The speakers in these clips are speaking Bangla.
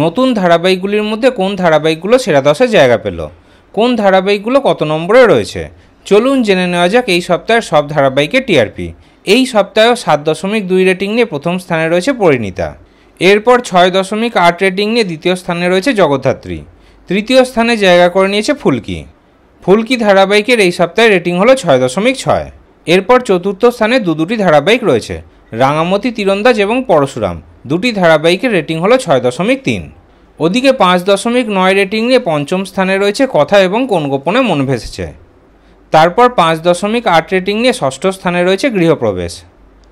নতুন ধারাবাহিকগুলির মধ্যে কোন ধারাবাহিকগুলো সেরা 10-এ জায়গা পেল, কোন ধারাবাহিকগুলো কত নম্বরে রয়েছে, চলুন জেনে নেওয়া যাক এই সপ্তাহের সব ধারাবাহিকের টিআরপি। এই সপ্তাহেও 7.2 রেটিং নিয়ে প্রথম স্থানে রয়েছে পরিণীতা। এরপর 6.8 রেটিং নিয়ে দ্বিতীয় স্থানে রয়েছে জগদ্ধাত্রী। তৃতীয় স্থানে জায়গা করে নিয়েছে ফুলকি। ফুলকি ধারাবাহিকের এই সপ্তাহে রেটিং হলো 6.6। এরপর চতুর্থ স্থানে দুটি ধারাবাহিক রয়েছে, রাঙামতি তীরন্দাজ এবং পরশুরাম। দুটি ধারাবাহিকের রেটিং হলো 6.3। ওদিকে 5.9 রেটিং নিয়ে পঞ্চম স্থানে রয়েছে কথা এবং কোন গোপনে মন ভেসেছে। তারপর 5.8 রেটিং নিয়ে ষষ্ঠ স্থানে রয়েছে গৃহপ্রবেশ।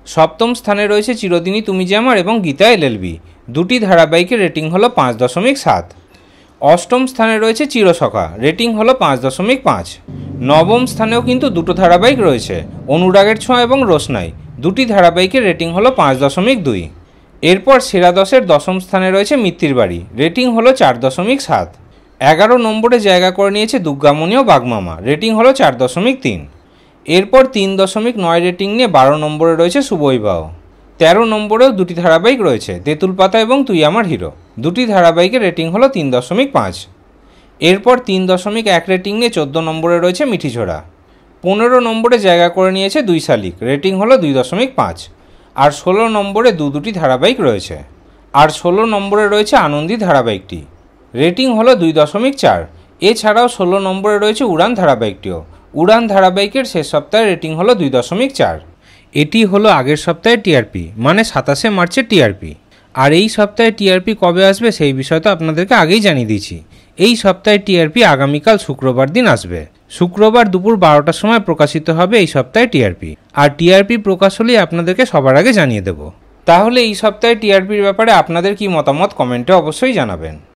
সপ্তম স্থানে রয়েছে চিরদিনই তুমি যে আমার এবং গীতা এলএলবি। দুটি ধারাবাহিকের রেটিং হলো 5.7। অষ্টম স্থানে রয়েছে চিরসখা, রেটিং হলো 5.5। নবম স্থানেও কিন্তু দুটো ধারাবাহিক রয়েছে, অনুরাগের ছোঁয়া এবং রোশনাই। দুটি ধারাবাহিকের রেটিং হলো 5.2। এরপর সেরা 10-এর দশম স্থানে রয়েছে মিত্তির বাড়ি, রেটিং হলো 4.7। 11 নম্বরে জায়গা করে নিয়েছে দুর্গামণি ও বাগমামা, রেটিং হলো 4.3। এরপর 3.9 রেটিং নিয়ে 12 নম্বরে রয়েছে শুভবিবাহ। 13 নম্বরেও দুটি ধারাবাহিক রয়েছে, তেঁতুল পাতা এবং তুই আমার হিরো। দুটি ধারাবাহিকের রেটিং হলো 3.5। এরপর 3.1 রেটিং নিয়ে 14 নম্বরে রয়েছে মিঠিঝোড়া। 15 নম্বরে জায়গা করে নিয়েছে দুই শালিক, রেটিং হলো 2.5। আর 16 নম্বরে দুটি ধারাবাহিক রয়েছে। আর 16 নম্বরে রয়েছে আনন্দী ধারাবাহিকটি, রেটিং হলো 2.4। এছাড়াও 16 নম্বরে রয়েছে উড়ান ধারাবাহিকটিও। উড়ান ধারাবাহিকের শেষ সপ্তাহে রেটিং হলো 2.4। এটি হলো আগের সপ্তাহের টিআরপি, মানে 27শে মার্চের টিআরপি। আর এই সপ্তাহে টিআরপি কবে আসবে সেই বিষয় তো আপনাদেরকে আগেই জানিয়ে দিয়েছি। এই সপ্তাহের টিআরপি আগামীকাল শুক্রবার দিন আসবে। শুক্রবার দুপুর 12টার সময় প্রকাশিত হবে এই সপ্তাহে টিআরপি। আর টিআরপি প্রকাশ হলেই আপনাদেরকে সবার আগে জানিয়ে দেব। তাহলে এই সপ্তাহে টিআরপির ব্যাপারে আপনাদের কি মতামত কমেন্টে অবশ্যই জানাবেন।